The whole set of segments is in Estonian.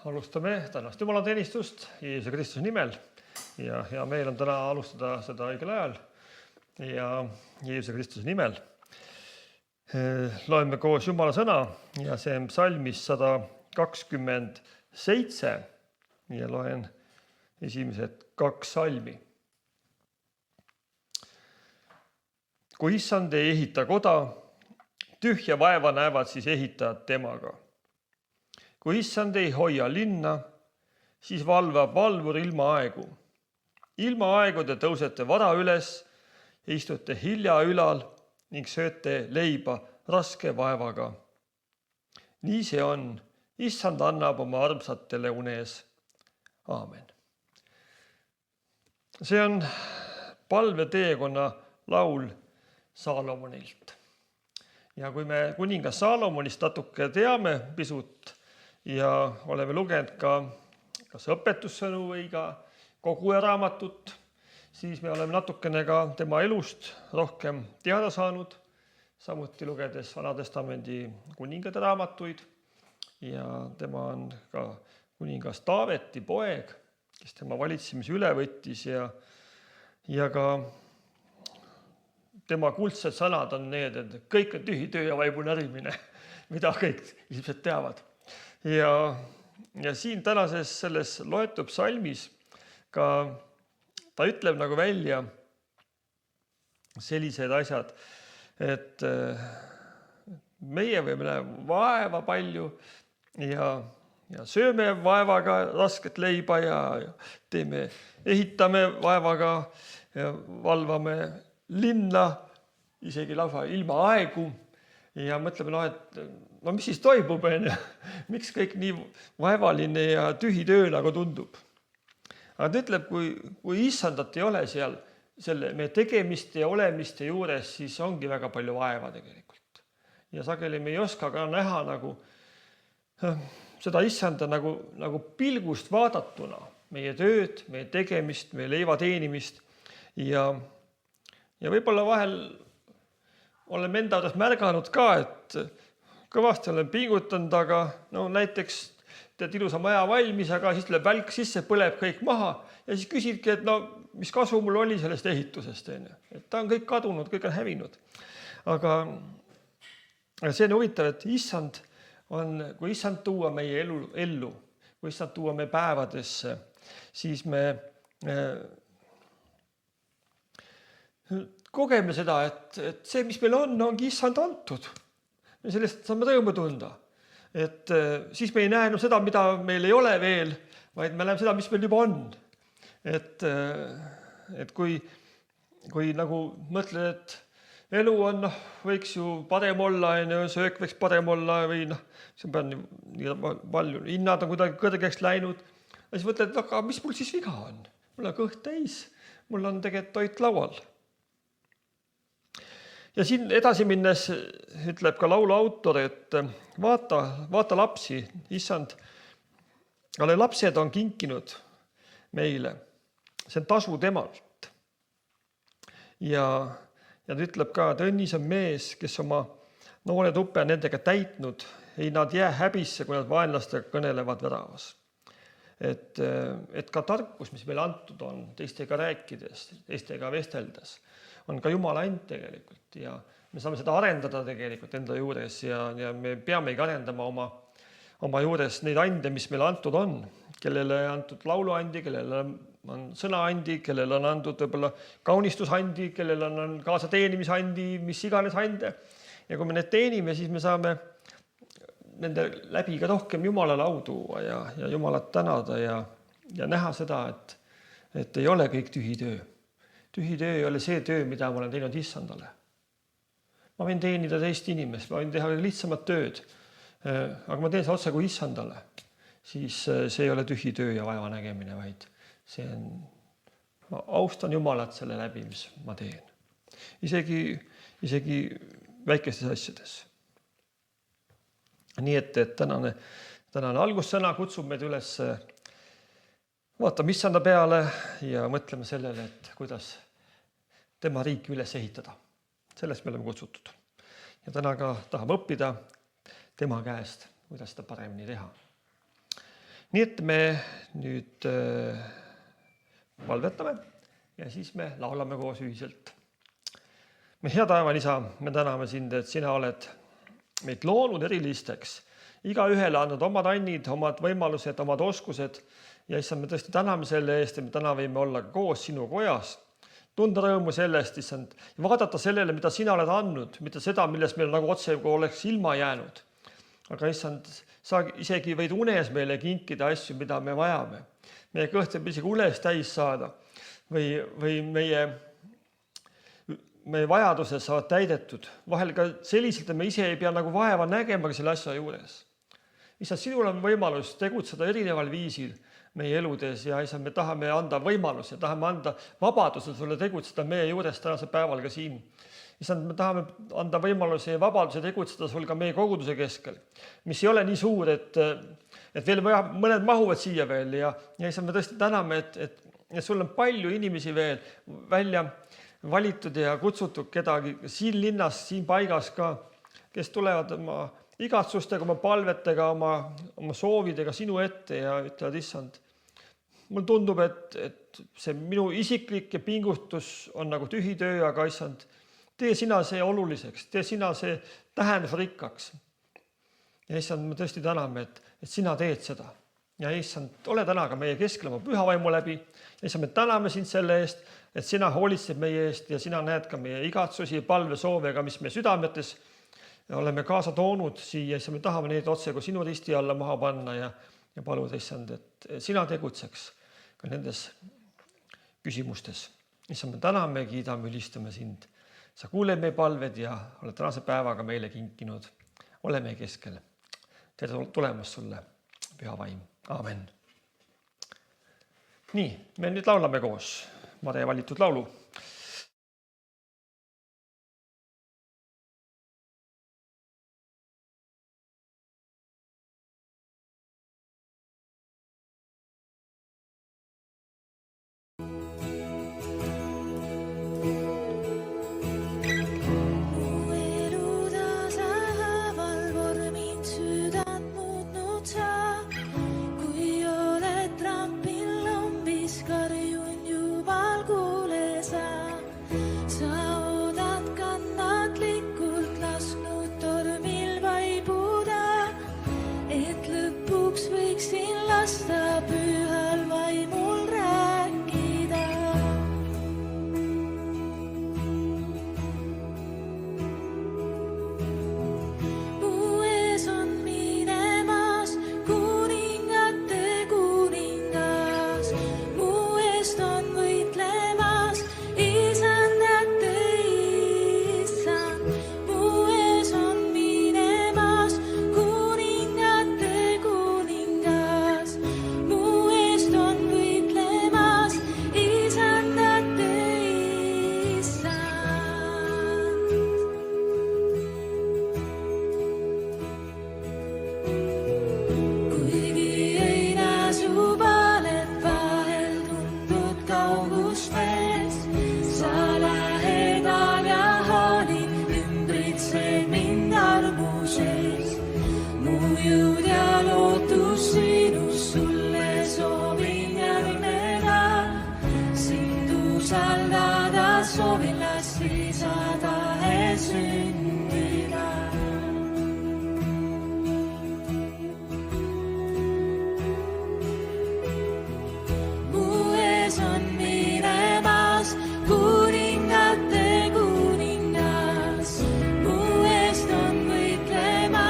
Alustame tänast jumalateenistust Jeesuse Kristuse nimel ja hea meel on täna alustada seda õigel ajal ja Jeesuse Kristuse nimel. Loeme koos Jumala sõna ja see on psalmis 127 ja loen esimesed 2 salmi. Kui issand ei ehita koda, tühja vaeva näevad siis ehitajad temaga. Kui issand ei hoia linna, siis valvab valvur ilma aegu. Ilma aegu te tõusete vara üles, istute hilja ülal ning sööte leiba raske vaevaga. Nii see on. Issand annab oma armsatele unes. Aamen. See on palveteekonna laul Saalomonilt. Ja kui me kuningas Saalomonist natuke teame pisut, ja oleme lugenud ka kas õpetussõnu või ka koguja raamatut, siis me oleme natukene ka tema elust rohkem teada saanud, samuti lugedes Vana-testamendi kuningade raamatuid. Ja tema on ka kuningas Taaveti poeg, kes tema valitsemise üle võttis ja ka tema kuldsed sõnad on need, et kõik on tühi töö ja vaibu närimine, mida kõik ilmselt teavad. Ja siin tänases selles loetud psalmis ka ta ütleb nagu välja sellised asjad, et meie võime vaeva palju ja sööme vaevaga rasket leiba ja ehitame vaevaga ja valvame linna isegi lausa ilma aegu ja mõtleme, et mis siis toimub, miks kõik nii vaevaline ja tühi töö nagu tundub. Aga ta ütleb, kui issandat ei ole seal selle meie tegemiste ja olemiste juures, siis ongi väga palju vaeva tegelikult. Ja sageli me ei oska ka näha nagu seda issanda nagu pilgust vaadatuna, meie tööd, meie tegemist, meie leiva teenimist ja võib-olla vahel oleme enda juures märganud ka, et kõvasti olen pingutanud, aga näiteks teed ilusa maja valmis, aga siis tuleb välk sisse, põleb kõik maha ja siis küsidki, et mis kasu mul oli sellest ehitusest. Et ta on kõik kadunud, kõik on hävinud. Aga see on huvitav, et kui issand tuua meie ellu, kui issand tuua meie päevadesse, siis me kogeme seda, et see, mis meil ongi issand antud. Ja sellest saame rõõmu tunda. Et siis me ei näe seda, mida meil ei ole veel, vaid me näeme seda, mis meil juba on. Et kui nagu mõtled, et elu on, võiks ju parem olla, söök võiks parem olla või see on nii palju, hinnad on kuidagi kõrgeks läinud. Ja siis mõtled, aga mis mul siis viga on? Mul on kõht täis, mul on tegelikult toit laual. Ja siin edasi minnes ütleb ka laulu autor, et vaata lapsi, issand, ale lapsed on kinkinud meile. See on tasu temalt. Ja ta ütleb ka, et õnnis on mees, kes oma noore tuppe on nendega täitnud, ei nad jää häbisse, kui nad vaenlastega kõnelevad väravas. Et ka tarkus, mis meil antud on, teistega rääkides, teistega vesteldes, on ka Jumala and tegelikult ja me saame seda arendada tegelikult enda juures ja me peamegi arendama oma juures neid ande, mis meile antud on, kellele antud lauluandi, kellele on sõnaandi, kellele on antud võib-olla kaunistusandi, kellele on kaasa teenimisandi, mis iganes ande. Ja kui me need teenime, siis me saame nende läbi ka rohkem Jumalale au tuua ja Jumalat tänada ja näha seda, et ei ole kõik tühi töö. Tühi töö ei ole see töö, mida ma olen teinud issandale. Ma võin teenida teist inimest, ma võin teha lihtsamat tööd, aga ma teen seda otse kui issandale. Siis see ei ole tühi töö ja vaeva nägemine, vaid ma austan Jumalat selle läbi, mis ma teen. Isegi väikestes asjades. Nii et tänane algussõna kutsub meid üles vaatame issanda peale ja mõtleme sellele, et kuidas tema riiki üles ehitada. Sellest me oleme kutsutud. Ja täna ka tahame õppida tema käest, kuidas seda paremini teha. Nii et me nüüd palvetame ja siis me laulame koos ühiselt. Me hea taevane Isa, me täname sind, et sina oled meid loonud erilisteks. Iga ühele andnud omad annid, omad võimalused, omad oskused. Ja issand, me tõesti täname selle eest, et me täna võime olla koos sinu kojas. Tunda rõõmu sellest, issand, ja vaadata sellele, mida sina oled andnud, mitte seda, millest meil nagu otse oleks ilma jäänud. Aga issand, sa isegi võid unes meile kinkida asju, mida me vajame. Meie kõht võib isegi unes täis saada või meie vajadused saavad täidetud. Vahel ka selliselt, et me ise ei pea nagu vaeva nägema selle asja juures. Issand, sinul on võimalus tegutseda erineval viisil meie eludes ja issand, me tahame anda võimaluse, tahame anda vabaduse sulle tegutseda meie juures tänase päeval ka siin. Issand, me tahame anda võimaluse ja vabaduse tegutseda sul ka meie koguduse keskel, mis ei ole nii suur, et veel mõned mahuvad siia veel ja issand, me tõesti täname, et sul on palju inimesi veel välja valitud ja kutsutud kedagi siin linnas, siin paigas ka, kes tulevad oma igatsustega, oma palvetega, oma soovidega sinu ette ja ütlevad, issand, mul tundub, et see minu isiklik ja pingutus on nagu tühi töö, aga issand, tee sina see oluliseks, tee sina see tähendusrikkaks. Ja issand, me tõesti täname, et sina teed seda. Ja issand, ole täna ka meie keskel oma püha vaimu läbi. Ja issand, me täname sind selle eest, et sina hoolitsed meie eest ja sina näed ka meie igatsusi ja palvesoovega, mis me südametes oleme kaasa toonud siia. Ja me tahame neid otse kui sinu risti alla maha panna ja paluda, issand, et sina tegutseks ka nendes küsimustes. Issand, me täname, kiidame, ülistame sind. Sa kuuled meie palved ja oled tänase päevaga meile kinkinud. Ole meie keskel. Tere tulemast sulle, püha vaim. Aamen. Nii, me nüüd laulame koos Mare valitud laulu. Kuningate kuningas, mu eest on võitlemas.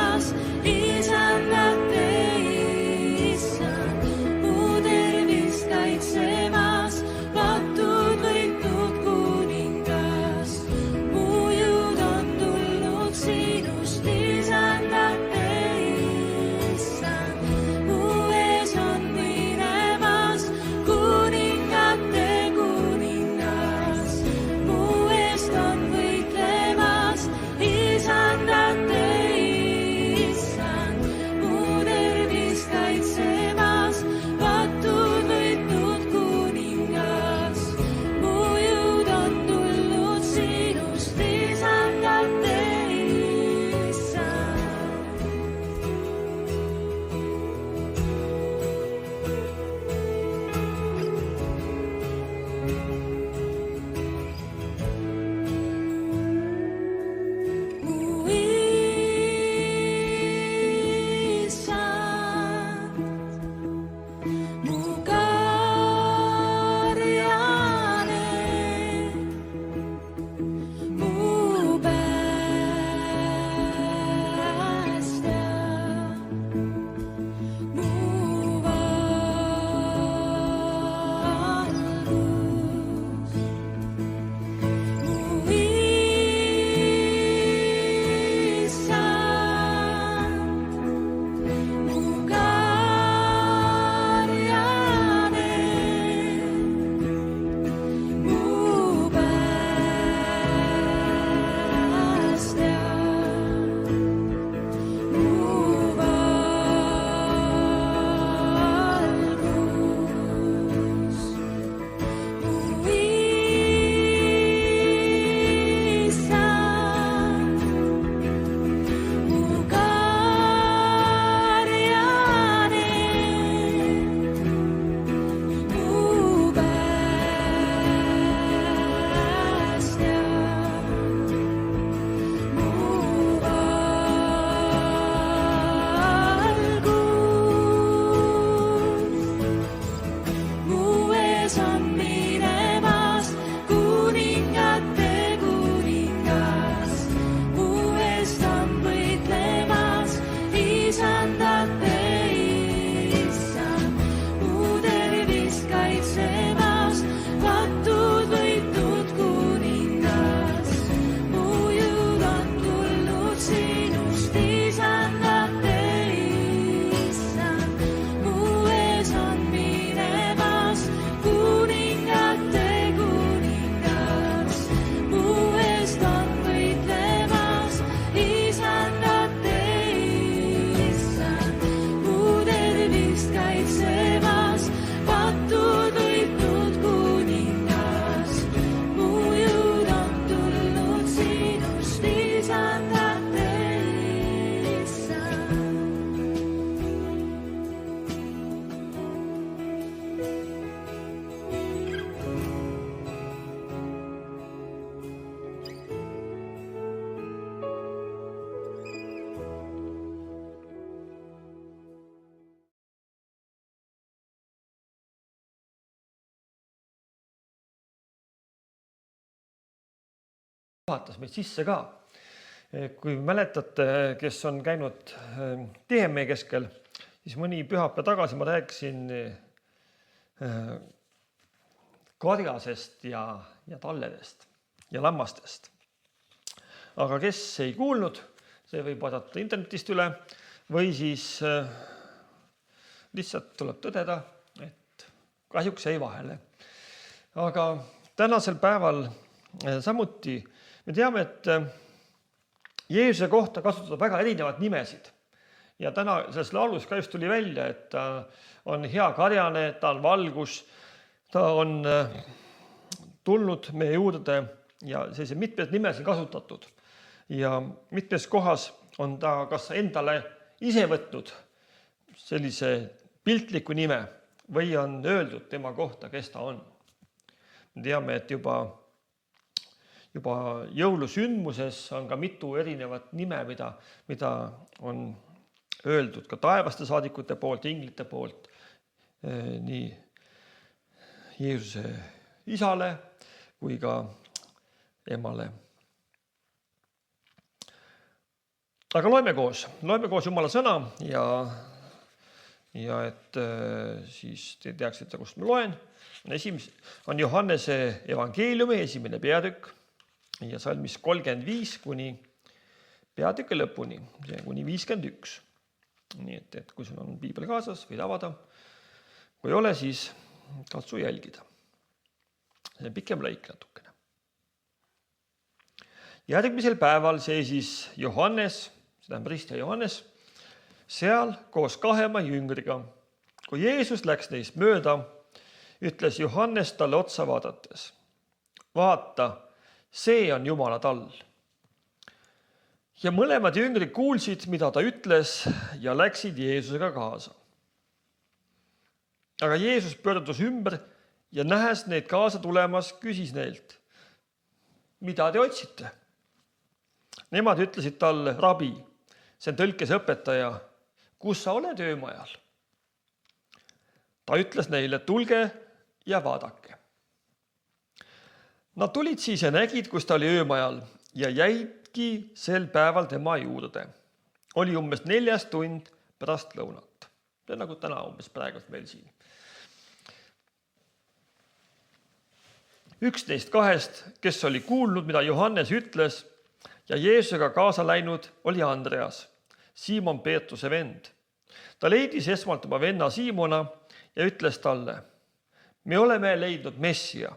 juhatas meid sisse ka. Kui mäletate, kes on käinud Tihemee keskel, siis mõni pühapäev tagasi ma rääkisin karjasest ja talledest ja lammastest. Aga kes ei kuulnud, see võib vaadata internetist üle või siis lihtsalt tuleb tõdeda, et kahjuks jäi vahele. Aga tänasel päeval samuti me teame, et Jeesuse kohta kasutada väga erinevad nimesid. Ja täna selles laulus ka just tuli välja, et ta on hea karjane, ta on valgus, ta on tulnud meie juurde ja sellise mitmed nimesid kasutatud. Ja mitmes kohas on ta kas endale ise võtnud sellise piltliku nime või on öeldud tema kohta, kes ta on. Me teame, et juba jõulusündmuses on ka mitu erinevat nime, mida on öeldud ka taevaste saadikute poolt, inglite poolt, nii Jeesuse isale kui ka emale. Aga loeme koos Jumala sõna ja et siis te teaksite, kust ma loen. On Johannese evangeeliumi 1. peatükk ja salmist 35 kuni peatüki lõpuni, kuni 51. Nii et kui sul on piibel kaasas, võid avada. Kui ei ole, siis katsu jälgida. See on pikem lõik natukene. Järgmisel päeval seisis Johannes, see tähendab ristja Johannes, seal koos 2 jüngriga. Kui Jeesus läks neist mööda, ütles Johannes talle otsa vaadates. Vaata, see on Jumala tall. Ja mõlemad jüngrid kuulsid, mida ta ütles ja läksid Jeesusega kaasa. Aga Jeesus pöördus ümber ja nähes neid kaasa tulemas, küsis neilt, mida te otsite? Nemad ütlesid talle, rabi, see on tõlkes õpetaja, kus sa oled öömajal? Ta ütles neile, tulge ja vaadake. Nad tulid siis ja nägid, kus ta oli öömajal ja jäidki sel päeval tema juurde. Oli umbes 4 tund pärast lõunat. See on nagu täna umbes praegu meil siin. 1 neist 2, kes oli kuulnud, mida Johannes ütles ja Jeesusega kaasa läinud, oli Andreas, Siimon Peetruse vend. Ta leidis esmalt oma venna Siimona ja ütles talle, me oleme leidnud Messia.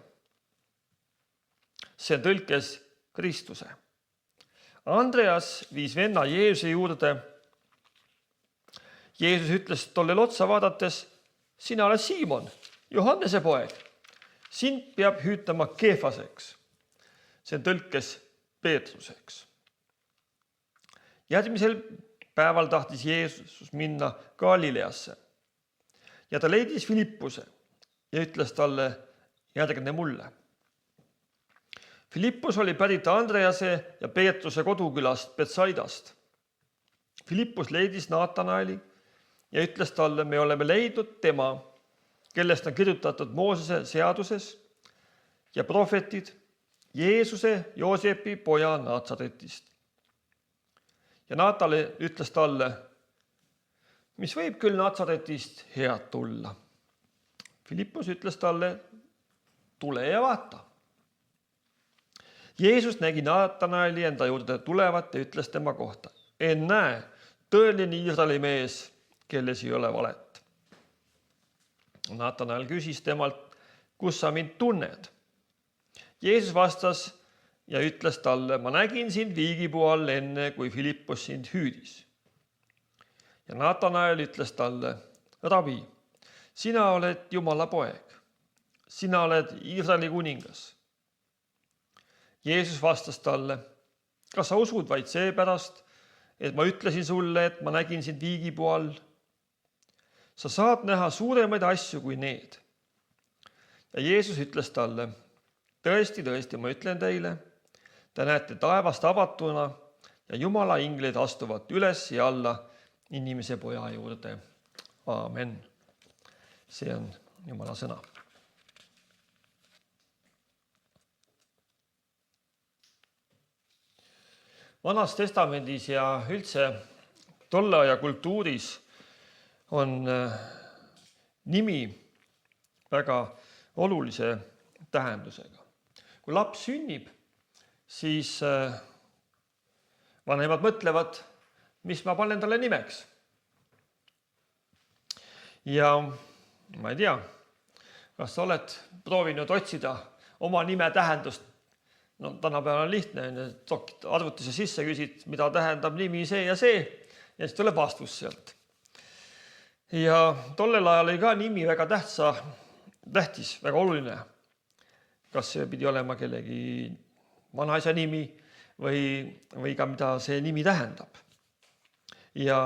See on tõlkes Kristuse. Andreas viis venna Jeesuse juurde. Jeesus ütles tollel otsa vaadates, sina oled Siimon, Johannese poeg. Sind peab hüütama Keefaseks. See on tõlkes Peetruseks. Järgmisel päeval tahtis Jeesus minna Galileasse. Ja ta leidis Filippuse ja ütles talle, järgne mulle. Filippus oli pärit Andrease ja Peetruse kodukülast Betsaidast. Filippus leidis Naatanaeli ja ütles talle, me oleme leidnud tema, kellest on kirjutatud Moosese seaduses ja prohvetid, Jeesuse, Joosepi poja Naatsaretist. Ja Naatale ütles talle, mis võib küll Naatsaretist head tulla. Filippus ütles talle, tule ja vaata. Jeesus nägi Naatanaeli enda juurde tulevat ja ütles tema kohta, ennäe, tõeline Iisraeli mees, kelles ei ole valet. Naatanael küsis temalt, kus sa mind tunned? Jeesus vastas ja ütles talle, ma nägin sind viigipuu all enne, kui Filippus sind hüüdis. Ja Naatanael ütles talle, rabi, sina oled Jumala poeg, sina oled Iisraeli kuningas. Jeesus vastas talle, kas sa usud vaid seepärast, et ma ütlesin sulle, et ma nägin sind viigipuu all? Sa saad näha suuremaid asju kui need. Ja Jeesus ütles talle, tõesti, ma ütlen teile, te näete taevast avatuna ja Jumala ingleid astuvad üles ja alla inimese poja juurde. Aamen. See on Jumala sõna. Vanas testamendis ja üldse tolle aja kultuuris on nimi väga olulise tähendusega. Kui laps sünnib, siis vanemad mõtlevad, mis ma panen talle nimeks. Ja ma ei tea, kas sa oled proovinud otsida oma nime tähendust. No tänapäeval on lihtne, arvutisse sisse küsid, mida tähendab nimi see ja siis tuleb vastus sealt. Ja tollel ajal oli ka nimi väga tähtis, väga oluline. Kas see pidi olema kellegi vanaisa nimi või ka mida see nimi tähendab. Ja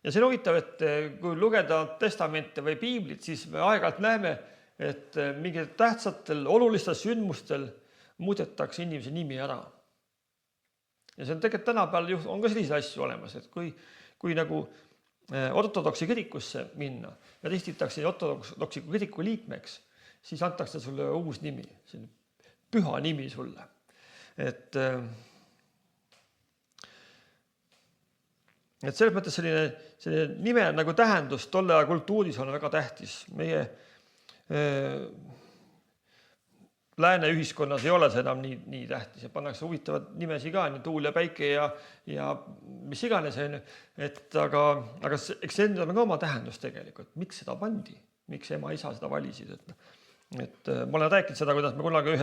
see on huvitav, et kui lugeda testamente või piiblit, siis me aeg-ajalt näeme, et mingil tähtsatel, olulistel sündmustel muudetakse inimese nimi ära. Ja see on tegelikult tänapäeval on ka selliseid asju olemas, et kui nagu ortodoksi kirikusse minna ja ristitakse ortodoksi kiriku liikmeks, siis antakse sulle uus nimi, püha nimi sulle. Et selles mõttes selline nime nagu tähendus tolle aja kultuuris on väga tähtis. Meie lääne ühiskonnas ei ole see enam nii tähtis ja pannakse huvitavad nimesi ka, nii tuul ja päike ja mis iganes. Aga eks endal on ka oma tähendus tegelikult. Miks seda pandi? Miks ema isa seda valisid? Et ma olen rääkinud seda, kuidas me kunagi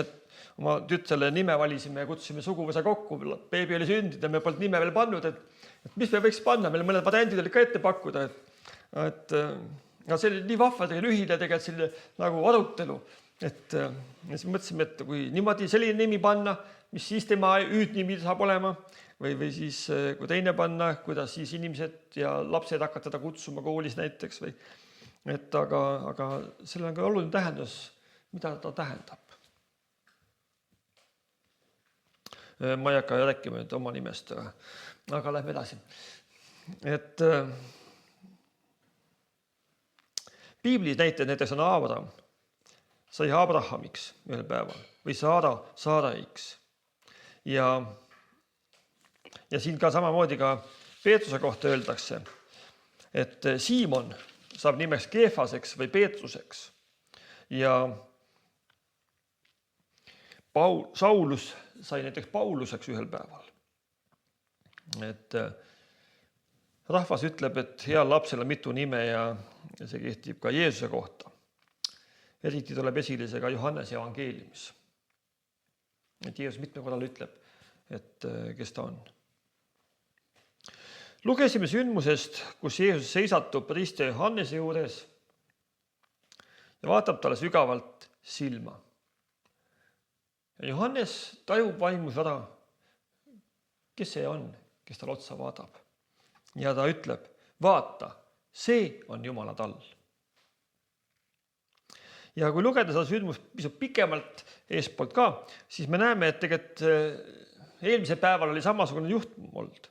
oma tütrele nime valisime ja kutsusime suguvõsa kokku. Beebi oli sündinud ja me polnud nime veel pannud, et mis me võiks panna. Meil mõned variandid olid ka ette pakkuda. See oli nii vahva lühine tegelikult selline nagu arutelu. Et siis mõtlesime, et kui niimoodi selline nimi panna, mis siis tema hüüdnimi saab olema või siis kui teine panna, kuidas siis inimesed ja lapsed hakkavad teda kutsuma koolis näiteks või. Aga sellel on ka oluline tähendus, mida ta tähendab. Ma ei hakka rääkima oma nimest, aga lähme edasi. Et piiblis näiteks on Abraham, sai Abrahamiks ühel päeval või Saara Saaraiks. Ja siin ka samamoodi ka Peetruse kohta öeldakse, et Siimon saab nimeks Keefaseks või Peetruseks. Ja Saulus sai näiteks Pauluseks ühel päeval. Et rahvas ütleb, et heal lapsel on mitu nime ja see kehtib ka Jeesuse kohta. Eriti tuleb esile see ka Johannese evangeeliumis. Et Jeesus mitme korral ütleb, et kes ta on. Lugesime sündmusest, kus Jeesus seisatub ristja Johannese juures ja vaatab talle sügavalt silma. Ja Johannes tajub vaimus ära, kes see on, kes tal otsa vaatab. Ja ta ütleb, vaata, see on Jumala tall. Ja kui lugeda seda sündmust pisut pikemalt eespoolt ka, siis me näeme, et tegelikult eelmisel päeval oli samasugune juhtum olnud,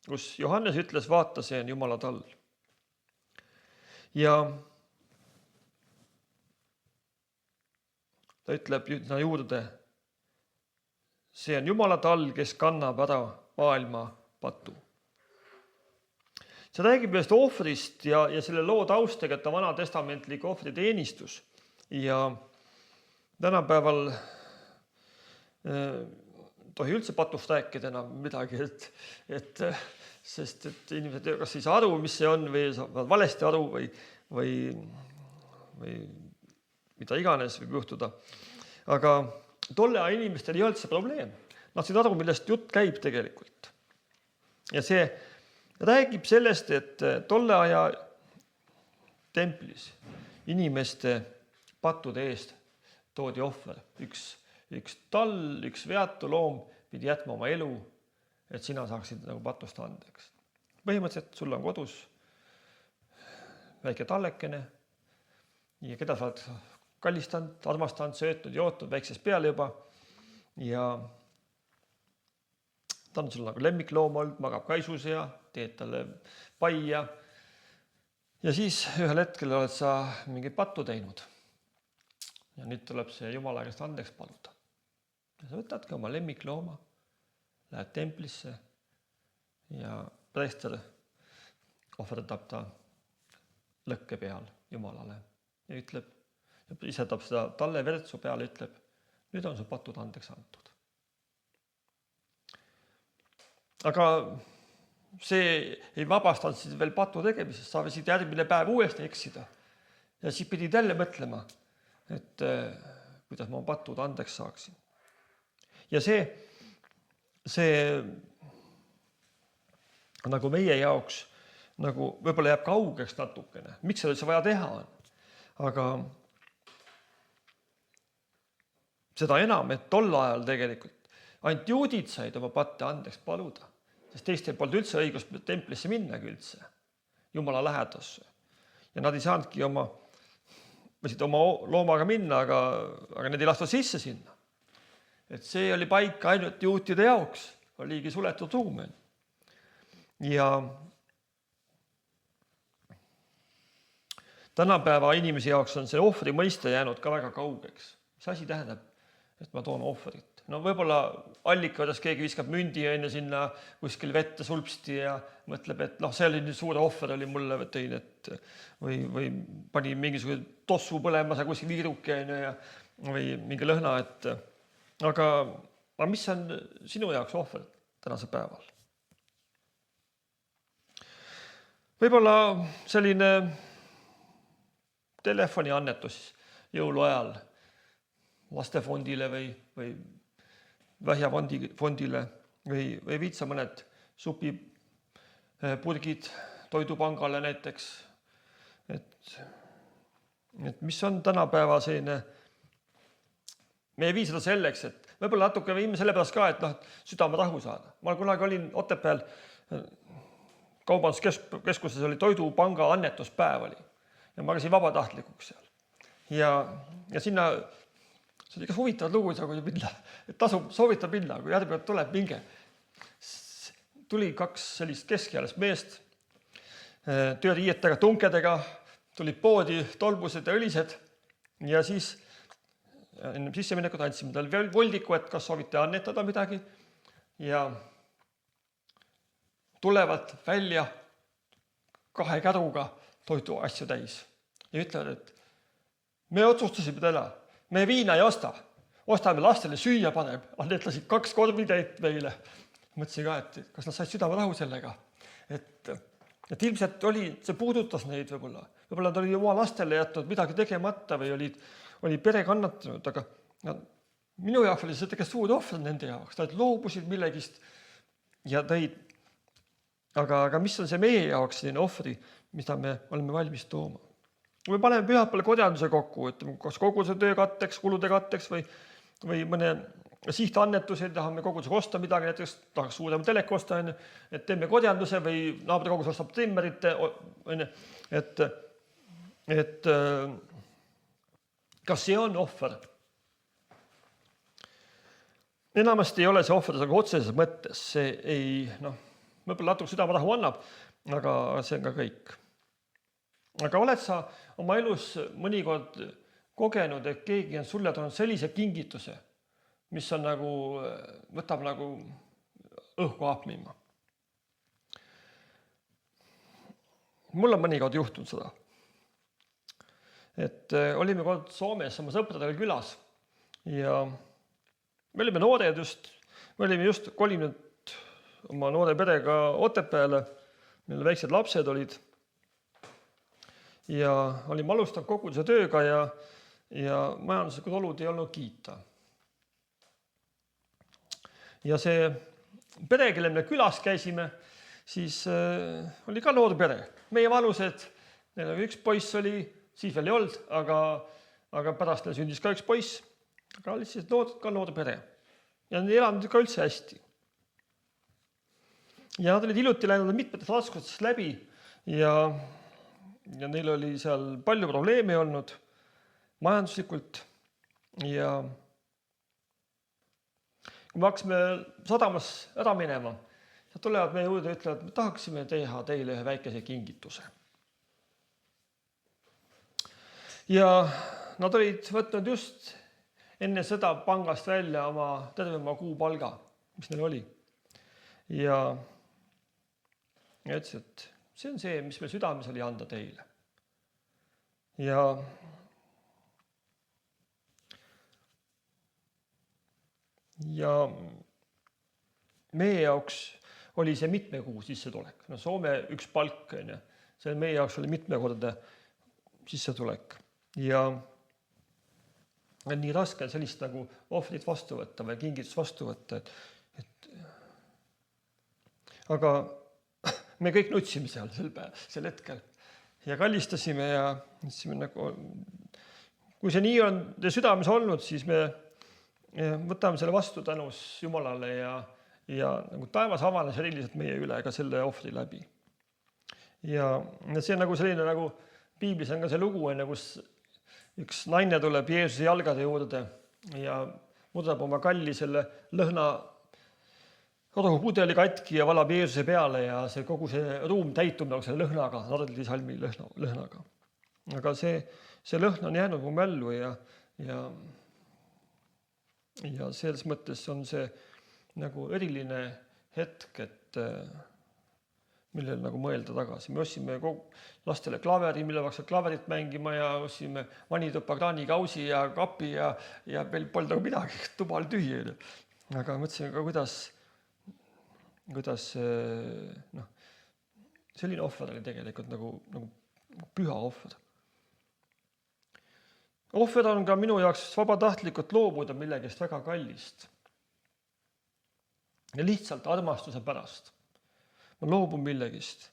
kus Johannes ütles, vaata, see on Jumala tall. Ja ta ütleb juurde, see on Jumala tall, kes kannab ära maailma patu. See räägib ühest ohvrist ja selle loo taustega, et ta vanatestamentlik ohvriteenistus. Ja tänapäeval tohi üldse patust rääkida enam midagi, sest inimesed kas ei saa aru, mis see on või saavad valesti aru või mida iganes võib juhtuda. Aga tolle aja inimestel ei olnud see probleem. Nad said aru, millest jutt käib tegelikult. Ja see räägib sellest, et tolle aja templis inimeste pattude eest toodi ohver. Üks tall, üks veatu loom pidi jätma oma elu, et sina saaksid nagu patust andeks. Põhimõtteliselt sul on kodus väike tallekene ja keda sa oled kallistanud, armastanud, söötnud, jootnud väiksest peale juba ja ta on sul nagu lemmikloom olnud, magab kaisus ja teed talle paia. Ja siis ühel hetkel oled sa mingi pattu teinud. Ja nüüd tuleb see Jumala käest andeks paluda. Ja sa võtadki oma lemmiklooma, lähed templisse ja preester ohverdab ta lõkke peal Jumalale ja ütleb, isetab seda talle vertsu peale, ütleb, nüüd on su patud andeks antud. Aga see ei vabastanud siis veel patu tegemisest, sa võisid järgmine päev uuesti eksida. Ja siis pidid jälle mõtlema, et kuidas ma patud andeks saaksin. Ja see nagu meie jaoks nagu võib-olla jääb kaugeks natukene. Miks seda üldse vaja teha on? Aga seda enam, et tol ajal tegelikult ainult juudid said oma patte andeks paluda, sest teistel polnud üldse õigust templisse minnagi üldse, Jumala lähedusse. Ja nad ei saanudki võisid oma loomaga minna, aga need ei lastud sisse sinna. Et see oli paik ainult juutide jaoks, oligi suletud ruum. Ja tänapäeva inimese jaoks on see ohvri mõiste jäänud ka väga kaugeks. Mis asi tähendab, et ma toon ohvrit? No võib-olla allika, kuidas keegi viskab mündi sinna kuskil vette sulpsti ja mõtleb, et see oli nüüd suure ohver oli mulle tõin, et või pani mingisugune tossu põlema sa kuskil viiruke või mingi lõhna, aga mis on sinu jaoks ohver tänase päeval? Võib-olla selline telefoniannetus jõuluajal lastefondile või vähjafondile või viitsa mõned supipurgid toidupangale näiteks. Et mis on tänapäeva selline, me ei vii seda selleks, et võib-olla natuke viime selle pärast ka, et südame rahu saada. Ma kunagi olin Otepääl kaubanduskeskuses oli toidupanga annetuspäev oli ja ma käisin vabatahtlikuks seal. Ja sinna see oli ikka huvitavad lugu, kui minna, et tasub soovitab minna, kui järgmine tuleb minge. Tuli 2 sellist keskealist meest, tööriietega, tunkedega, tulid poodi, tolbused ja õlised ja siis enne sisseminekut andsime tal veel voldiku, et kas soovite annetada midagi ja tulevad välja 2 käruga toidu asju täis ja ütlevad, et me otsustasime täna, me viina ei osta, ostame lastele süüa paneb, annetasid 2 korvitäit meile. Mõtlesin ka, et kas nad said südame rahu sellega. Et ilmselt see puudutas neid võib-olla. Võib-olla nad oli oma lastele jätnud midagi tegemata või oli pere kannatanud, aga minu jaoks oli see tegelikult suur ohver nende jaoks. Nad loobusid millegist ja tõid. Aga mis on see meie jaoks selline ohvri, mida me oleme valmis tooma? Me paneme pühapäeval kodjanduse kokku, et kas koguse töö katteks, kulude katteks või mõne sihtannetuse, tahame kogusega osta midagi, näiteks tahaks suurema teleka osta, et teeme kodjanduse või naabri kogus ostab trimmerit, et kas see on ohver? Enamasti ei ole see ohver otseses mõttes, see ei, võib-olla natuke südamerahu annab, aga see on ka kõik. Aga oled sa oma elus mõnikord kogenud, et keegi on sulle toonud sellise kingituse, mis on võtab õhku haapmima. Mul on mõnikord juhtunud seda. Et olime kord Soomes oma sõpradega külas ja me olime noored me olime just kolinud oma noore perega Otepääle, meil väiksed lapsed olid. Ja olime alustanud koguduse tööga ja majanduslikud olud ei olnud kiita. Ja see pere, kelle me külas käisime, siis oli ka noor pere. Meie vanused, neil oli 1 poiss oli, siis veel ei olnud, aga pärast neil sündis ka 1 poiss, aga oli siis ka noor pere. Ja nad ei elanud ka üldse hästi. Ja nad olid hiljuti läinud mitmetest raskustest läbi ja neil oli seal palju probleeme olnud majanduslikult ja kui me hakkasime sadamas ära minema, siis tulevad meie juurde ja ütlevad, et me tahaksime teha teile ühe väikese kingituse. Ja nad olid võtnud just enne sõda pangast välja terve oma kuupalga, mis neil oli. Ja ütles, et see on see, mis meil südames oli anda teile. Ja meie jaoks oli see mitme kuu sissetulek. No Soome üks palk, see meie jaoks oli mitmekordne sissetulek. Ja nii raske on sellist nagu ohvrit vastu võtta või kingitust vastu võtta. Aga me kõik nutsime seal sel hetkel ja kallistasime ja ütlesime, nagu, kui see nii on südames olnud, siis me võtame selle vastu tänus Jumalale ja nagu taevas avanes eriliselt meie üle ka selle ohvri läbi. Ja see on nagu selline, nagu piiblis on ka see lugu, kus üks naine tuleb Jeesuse jalgade juurde ja murdab oma kalli selle lõhna rohupudeli katki ja valab Jeesuse peale ja kogu see ruum täitub nagu selle lõhnaga, nardisalmi lõhnaga. Aga see lõhn on jäänud mu mällu ja selles mõttes on see nagu eriline hetk, et millele nagu mõelda tagasi. Me ostsime lastele klaveri, mille hakkasid klaverit mängima ja ostsime vanituppa kraanikausi ja kapi ja meil polnud nagu midagi, tuba oli tühi. Aga mõtlesime ka, kuidas selline ohver oli tegelikult nagu püha ohver. Ohver on ka minu jaoks vabatahtlikult loobuda millegist väga kallist. Ja lihtsalt armastuse pärast. Ma loobun millegist.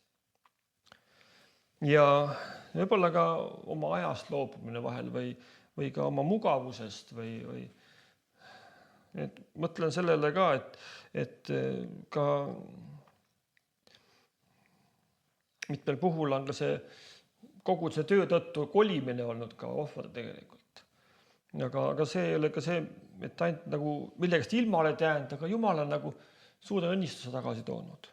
Ja võib-olla ka oma ajast loobumine vahel või ka oma mugavusest või mõtlen sellele ka, et ka mitmel puhul on ka kogu see töö tõttu kolimine olnud ka ohver tegelikult. Aga see ei ole ka see, et ainult nagu millegast ilma oled jäänud, aga Jumal on nagu suure õnnistuse tagasi toonud.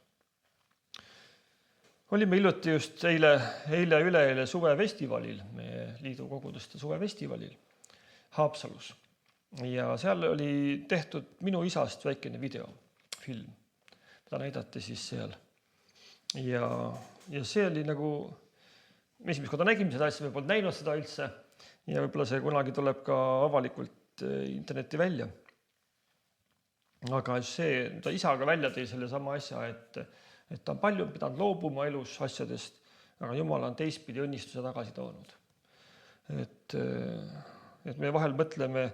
Olime hiljuti just üleeile suvefestivalil, meie liidu koguduste suvefestivalil Haapsalus. Ja seal oli tehtud minu isast väikene videofilm, mida näidati siis seal. Ja see oli nagu, esimest korda nägime seda asja, me polnud näinud seda üldse ja võib-olla see kunagi tuleb ka avalikult interneti välja. Aga see, ta isaga välja tõi selle sama asja, et ta on palju pidanud loobuma elus asjadest, aga Jumal on teistpidi õnnistuse tagasi toonud. Et me vahel mõtleme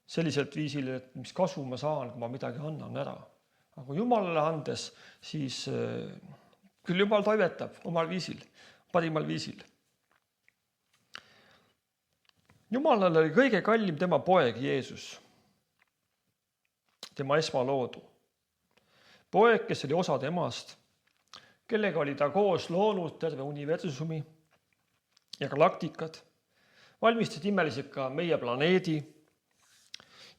selliselt viisil, et mis kasu ma saan, kui ma midagi annan ära. Aga kui Jumalale andes, siis küll Jumal toimetab omal viisil, parimal viisil. Jumalale oli kõige kallim tema poeg Jeesus, tema esmaloodu. Poeg, kes oli osa temast, kellega oli ta koos loonud terve universumi ja galaktikad, valmistasid imeliselt ka meie planeedi.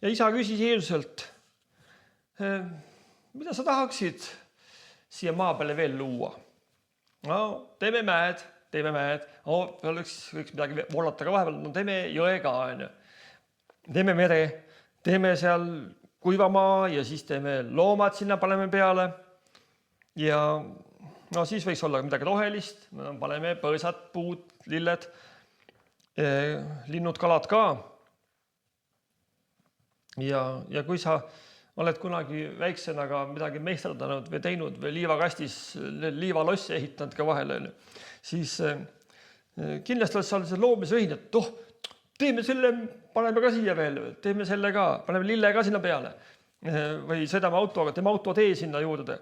Ja isa küsis Jeesuselt, mida sa tahaksid siia maa peale veel luua? No, teeme mäed. Võiks midagi voolata ka vahepeal, no teeme jõe ka. Teeme mere, teeme seal kuivamaa ja siis teeme loomad sinna paneme peale. Ja no siis võiks olla midagi rohelist, paneme põõsad, puud, lilled, linnud, kalad ka. Ja kui sa oled kunagi väiksenaga midagi meisterdanud või teinud või liivakastis liivalosse ehitanud ka vahele, siis kindlasti oled sa selle loomise õhin, et teeme selle, paneme ka siia veel, teeme selle ka, paneme lille ka sinna peale. Või sõidame autoga, teeme autotee sinna juurde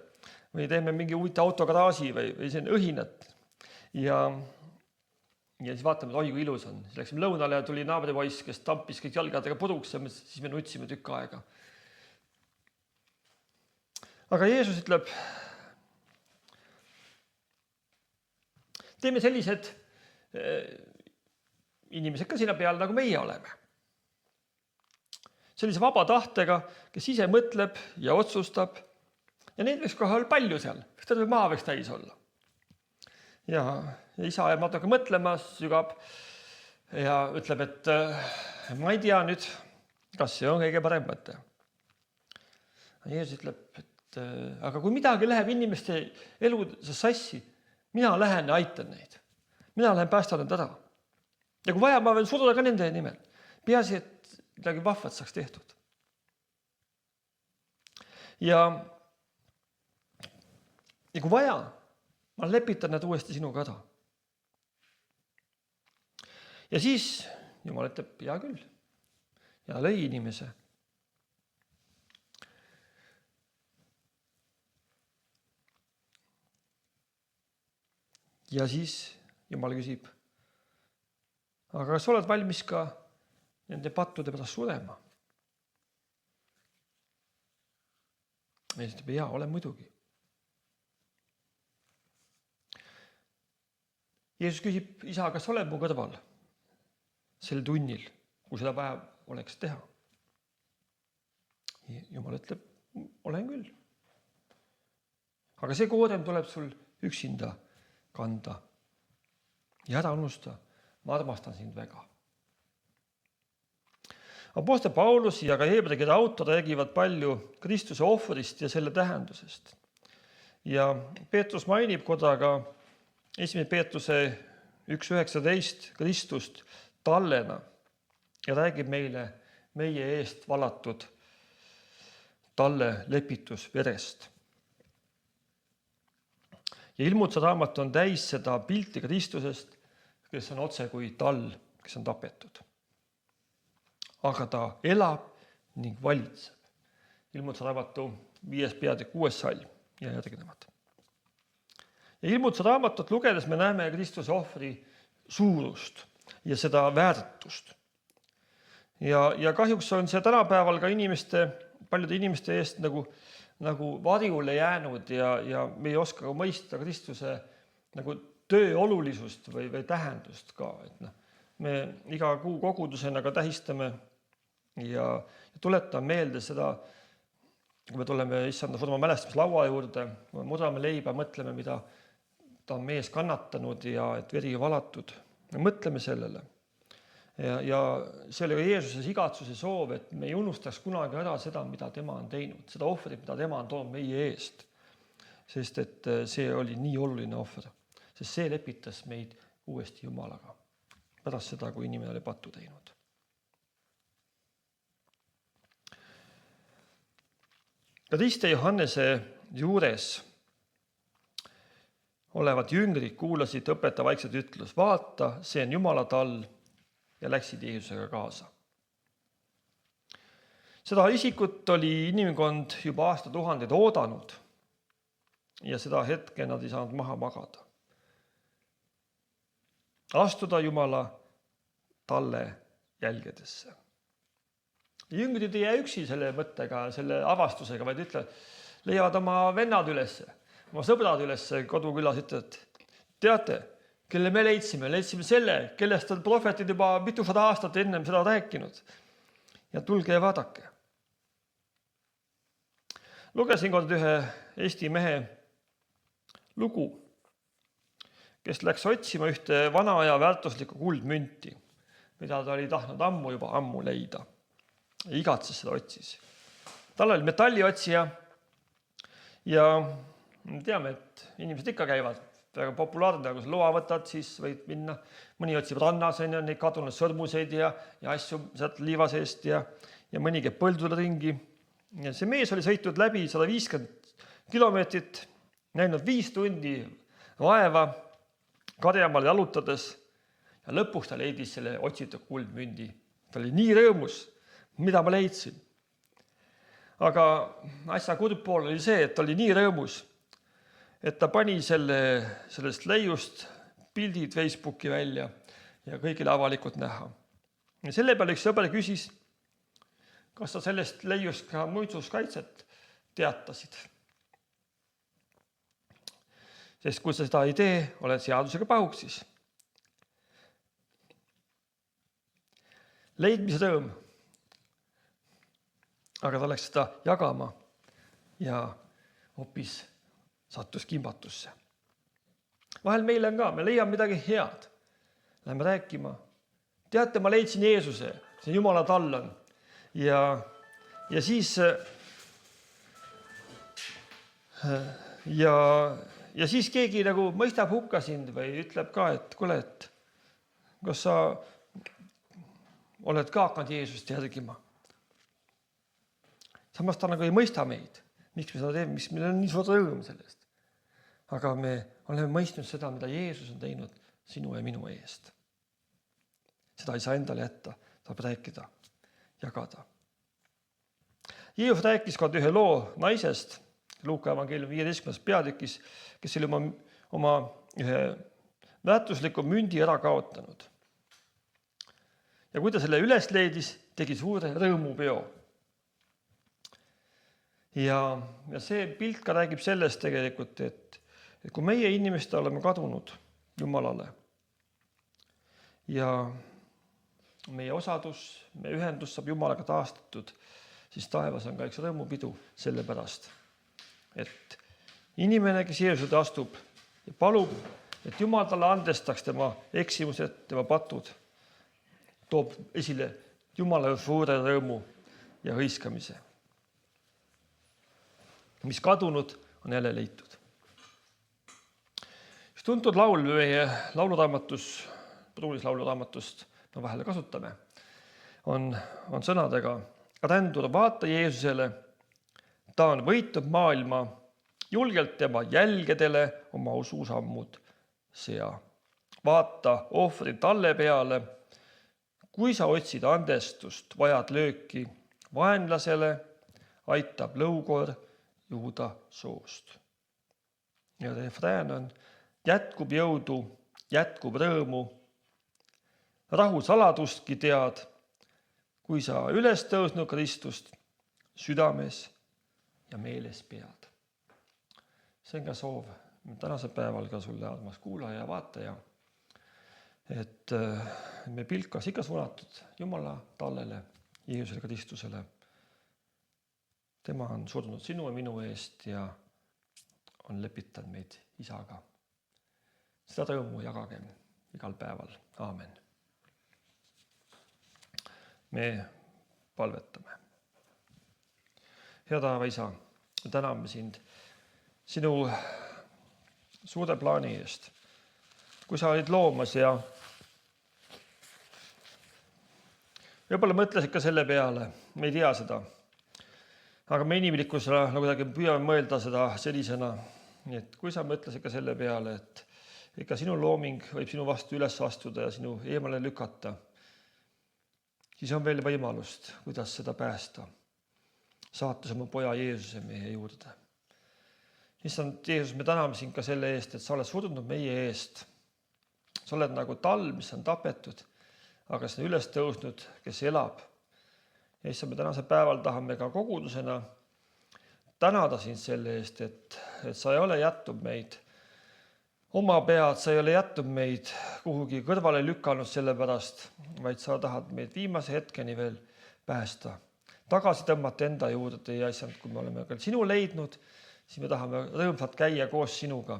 või teeme mingi uute autogaraaži või selline õhinat. Ja siis vaatame, et oi, kui ilus on. Siis läksime lõunale ja tuli naabripoiss, kes tampis kõik jalgadega puruks ja siis me nutsime tükk aega. Aga Jeesus ütleb, teeme sellised inimesed ka sinna peale, nagu meie oleme. Sellise vaba tahtega, kes ise mõtleb ja otsustab. Ja neid võiks kohe olla palju seal, sest terve maa võiks täis olla. Ja isa jääb natuke mõtlema, sügab ja ütleb, et ma ei tea nüüd, kas see on kõige parem mõte? Jeesus ütleb, et aga kui midagi läheb inimeste eludes sassi, mina lähen ja aitan neid. Mina lähen päästan need ära. Ja kui vaja, ma võin surra ka nende nimel. Peaasi, et midagi vahvat saaks tehtud. Ja kui vaja, ma lepitan need uuesti sinuga ära. Ja siis Jumal ütleb, hea küll. Ja lõi inimese. Ja siis Jumal küsib, aga kas oled valmis ka nende pattude pärast surema? Ja siis ütleb, jaa, olen muidugi. Jeesus küsib, isa, kas oled mu kõrval sel tunnil, kui seda vaja oleks teha? Jumal ütleb, olen küll. Aga see koorem tuleb sul üksinda kanda. Ja ära unusta, ma armastan sind väga. Apostel Paulus ja ka Heebrea kirja autor räägivad palju Kristuse ohvrist ja selle tähendusest. Ja Peetrus mainib korraga 1. Peetruse 1.19 Kristust tallena ja räägib meile meie eest valatud talle lepitusverest. Ja Ilmutuse raamat on täis seda pilti Kristusest, kes on otse kui tall, kes on tapetud. Aga ta elab ning valitseb. Ilmutuse raamatu 5. peatükk 6. salm ja järgnevad. Ja Ilmutuse raamatut lugedes me näeme Kristuse ohvri suurust ja seda väärtust. Ja kahjuks on see tänapäeval ka paljude inimeste eest nagu varjule jäänud ja me ei oska mõista Kristuse nagu töö olulisust või tähendust ka. Et me iga kuu kogudusena ka tähistame ja tuletame meelde seda, kui me tuleme issanda surma mälestamislaua juurde, murrame leiba, mõtleme, mida ta on mees kannatanud ja et veri valatud. Me mõtleme sellele. Ja see oli ka Jeesuse igatsuse soov, et me ei unustaks kunagi ära seda, mida tema on teinud, seda ohvrit, mida tema on toonud meie eest. Sest et see oli nii oluline ohver, sest see lepitas meid uuesti Jumalaga pärast seda, kui inimene oli pattu teinud. Ka teiste Johannese juures olevad jüngrid kuulasid õpetaja vaikselt ütlus, vaata, see on Jumala tall ja läksid Jeesusega kaasa. Seda isikut oli inimkond juba aastatuhandeid oodanud ja seda hetke nad ei saanud maha magada. Astuda Jumala talle jälgedesse. Jüngrid ei jää üksi selle mõttega, selle avastusega, vaid leiavad oma vennad üles, oma sõbrad üles kodukülas, ütlevad, teate, kelle me leidsime selle, kellest on prohvetid juba mitusada aastat ennem seda rääkinud. Ja tulge ja vaadake. Lugesin kord ühe Eesti mehe lugu, kes läks otsima ühte vana aja väärtuslikku kuldmünti, mida ta oli tahtnud ammu leida. Ja igatses seda otsis. Tal oli metalliotsija ja teame, et inimesed ikka käivad väga populaarne, kui sa loa võtad, siis võid minna. Mõni otsib rannas, on neid kadunud sõrmuseid ja asju sealt liiva seest ja mõni käib põldule ringi. Ja see mees oli sõitnud läbi 150 kilomeetrit, näinud 5 tundi vaeva Karjamaal jalutades ja lõpuks ta leidis selle otsitud kuldmündi. Ta oli nii rõõmus, mida ma leidsin. Aga asja kurb pool oli see, et ta oli nii rõõmus, et ta pani sellest leiust pildid Facebooki välja ja kõigile avalikult näha. Ja selle peale üks sõber küsis, kas sa sellest leiust ka muinsuskaitset teatasid. Sest kui sa seda ei tee, oled seadusega pahuksis. Leidmise rõõm. Aga ta läks seda jagama ja hoopis sattus kimbatusse. Vahel meil on ka, me leiame midagi head. Läheme rääkima. Teate, ma leidsin Jeesuse, see Jumala tall on. ja siis keegi nagu mõistab hukka sind või ütleb ka, et kuule, et kas sa oled ka hakanud Jeesust järgima. Samas ta nagu ei mõista meid, miks me seda teeme, miks meil on nii suur rõõm sellest. Aga me oleme mõistnud seda, mida Jeesus on teinud sinu ja minu eest. Seda ei saa endale jätta, saab rääkida, jagada. Jeesus rääkis ka ühe loo naisest, Luuka evangeeliumi 15. peatükis, kes oli oma ühe väärtusliku mündi ära kaotanud. Ja kui ta selle üles leidis, tegi suure rõõmupeo. Ja see pilt ka räägib sellest tegelikult, et kui meie inimeste oleme kadunud Jumalale ja meie osadus, meie ühendus saab Jumalaga taastatud, siis taevas on ka üks rõõmupidu selle pärast, et inimene, kes Jeesuse astub ja palub, et Jumal talle andestaks tema eksimused, tema patud, toob esile Jumala suure rõõmu ja hõiskamise, mis kadunud on jälle leitud. Üks tuntud laul meie lauluraamatus, Pruunis lauluraamatust me vahele kasutame, on sõnadega: rändur, vaata Jeesusele, ta on võitnud maailma, julgelt tema jälgedele oma ususammud sea. Vaata ohvri talle peale, kui sa otsid andestust, vajad lööki vaenlasele, aitab lõugor Juuda soost. Ja refrään on: jätkub jõudu, jätkub rõõmu, rahu saladustki tead, kui sa üles tõusnud Kristust südames ja meeles pead. See on ka soov tänase päeval ka sulle, armas kuulaja ja vaataja, et me pilkas ikka suunatud Jumala tallele, Jeesusele Kristusele. Tema on surnud sinu ja minu eest ja on lepitanud meid Isaga. Seda rõõmu jagagem igal päeval. Aamen. Me palvetame. Hea taeva Isa, täname sind sinu suure plaani eest. Kui sa olid loomas ja võib-olla mõtlesid ka selle peale, me ei tea seda, aga me inimlikkusena kuidagi püüame mõelda seda sellisena, et kui sa mõtlesid ka selle peale, et ikka sinu looming võib sinu vastu üles astuda ja sinu eemale lükata, siis on veel võimalust, kuidas seda päästa, saates oma poja Jeesuse meie juurde. Issand Jeesus, me täname sind ka selle eest, et sa oled surnud meie eest. Sa oled nagu talv, mis on tapetud, aga sa on üles tõusnud, kes elab. Ja issand, me tänase päeval tahame ka kogudusena tänada sind selle eest, et sa ei ole jätnud meid oma pead, sa ei ole jätnud meid kuhugi kõrvale lükanud selle pärast, vaid sa tahad meid viimase hetkeni veel päästa. Tagasi tõmmata enda juurde ja issand, kui me oleme ka sinu leidnud, siis me tahame rõõmsalt käia koos sinuga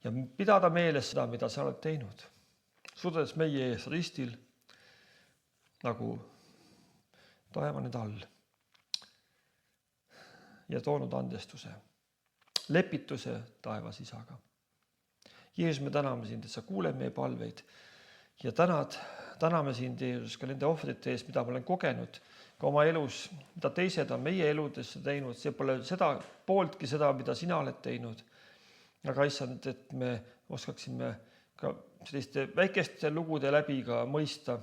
ja pidada meeles seda, mida sa oled teinud. Sudes meie ees ristil nagu taevane tall ja toonud andestuse, lepituse taevas Isaga. Jeesus, me täname sind, et sa kuuled meie palveid ja täname sind, Jeesus, ka nende ohvrite eest, mida ma olen kogenud ka oma elus, mida teised on meie eludesse teinud. See pole seda pooltki seda, mida sina oled teinud. Aga issand, et me oskaksime ka selliste väikeste lugude läbi ka mõista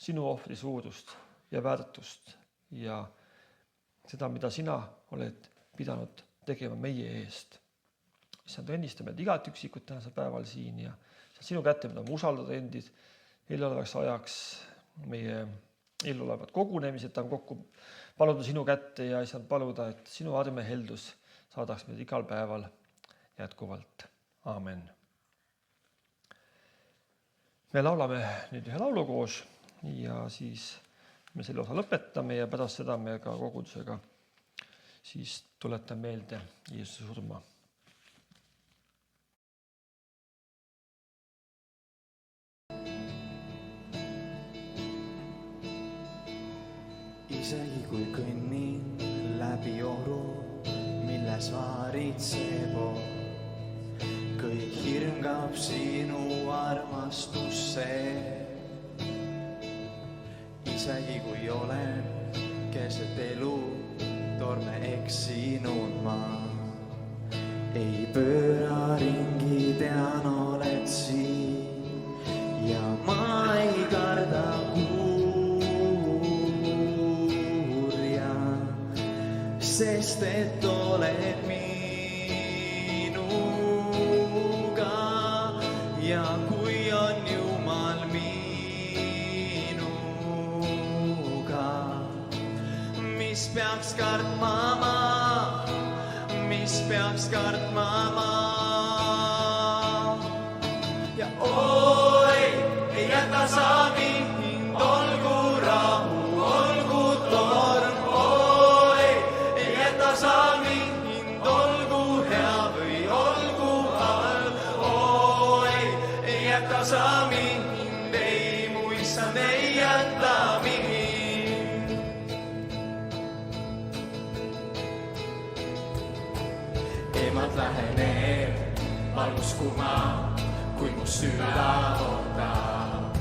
sinu ohvri suurust ja väärtust ja seda, mida sina oled pidanud tegema meie eest. Issand, õnnistame igat üksikut tänase päeval siin ja sinu kätte me tahame usaldada endid eelolevaks ajaks meie eelolevad kogunemised, tahame kokku paluda sinu kätte ja issand paluda, et sinu arme heldus saadaks meid igal päeval jätkuvalt. Aamen. Me laulame nüüd ühe laulu koos ja siis me selle osa lõpetame ja pärast seda me ka kogudusega siis tuletan meelde Jeesuse surma. isegi kui kõnnin läbi oru, milles vaaritseb oht. Kõik hirmgab sinu armastusse. Isegi kui olen keset elu torme eksinud ma, ei pööra ringi, tean oled siin ja ma ei karda kurja, sest et oled minuga ja kui on Jumal minuga, mis peaks kartma ma, mis peaks kartma ma. Ja oi, ei jäta sa mind, olgu rahu, olgu torm. Oi, ei jäta sa mind, olgu hea või olgu halb. Oi, ei jäta sa mind, ei mu issand ei jäta mind. Emad läheneb valguskuma, kui mu süda ootab.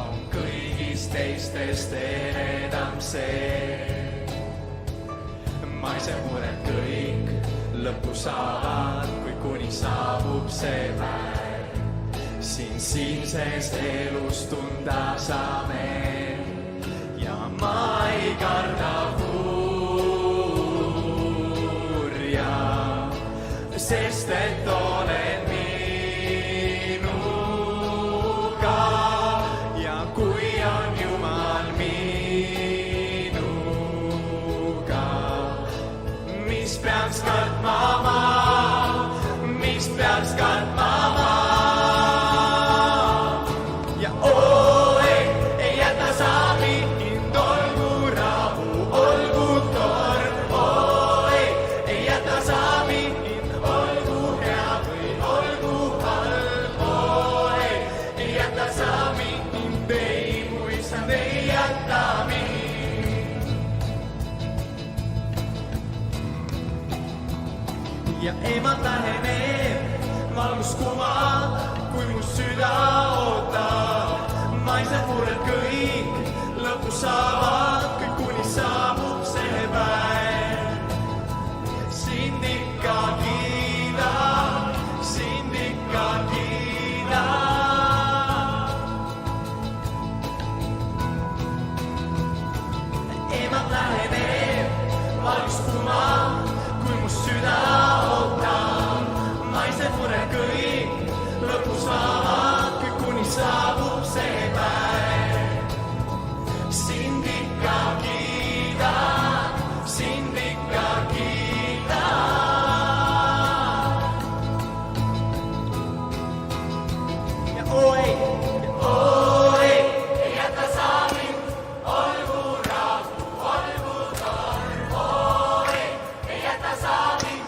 On kõigist teistest eredam see. Ma ise mured kõik lõppu saavad, kui kuni saabub see päev. Siinses elus tunda saame ja ma ei karda kurja, sest et oled minuga ja kui on Jumal minuga, mis peaks kartma ma, mis peaks kartma ma. Ja oi, ei jäta sa mind, olgu rahu, olgu torm. Oi, ei jäta sa mind, olgu hea või olgu halb. Oi, ei jäta sa mind, ei mu issand ei jäta mind. Ja emad läheneb valguskuma, kui mu süda ootab. Ma ise mured kõik lõppu saavad, kõik kuni saabub see päev. Sind ikka kiidan, sind ikka kiidan. Emad läheneb valguskuma, kui mu süda ootab. Ma ise mured kõik lõppu saavad, kõik kuni saabub see päev. Sind ikka kiidan, sind ikka kiidan. Ja oi, ei jäta sa mind, olgu rahu, olgu torm. Oi, ei jäta sa mind,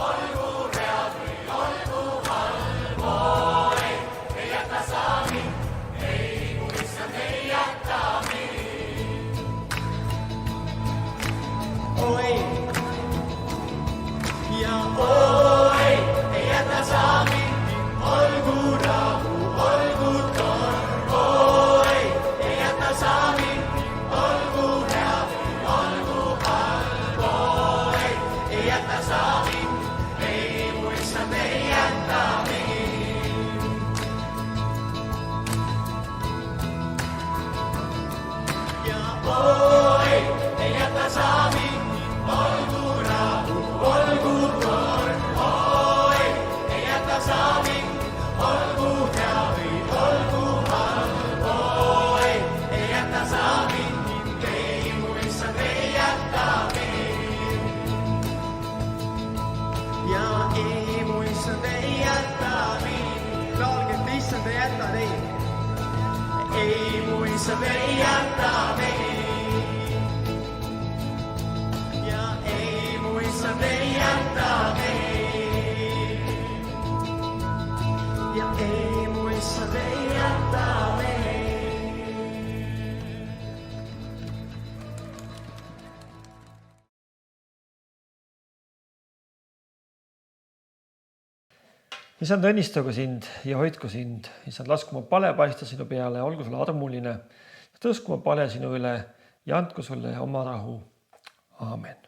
olgu hea või olgu halb. Oi, ei jäta sa mind, ei mu issand ei jäta mind. Oi, ja oi, ei jäta sa mind, olgu rahu, olgu torm. Oi, ei jäta sa mind, olgu hea või olgu halb. Oi, ei jäta sa mind, ei mu issand ei jäta mind. Ja oi, ei jäta sa mind, olgu rahu, olgu torm. Oi, ei jäta sa mind, olgu hea või olgu halb. Oi, ei jäta sa mind, ei mu issand ei jäta mind. Ja ei mu issand ei jäta mind. Laulge, et issand ei jäta teid. Ei mu issand ei jäta meid. Ja ei mu issand ei jäta meid. Ja ei mu issand ei jäta meid. issand, õnnistagu sind ja hoidku sind. issand, lasku oma pale paista sinu peale, olgu sulle armuline. Tõsku oma pale sinu üle ja andku sulle oma rahu. Aamen.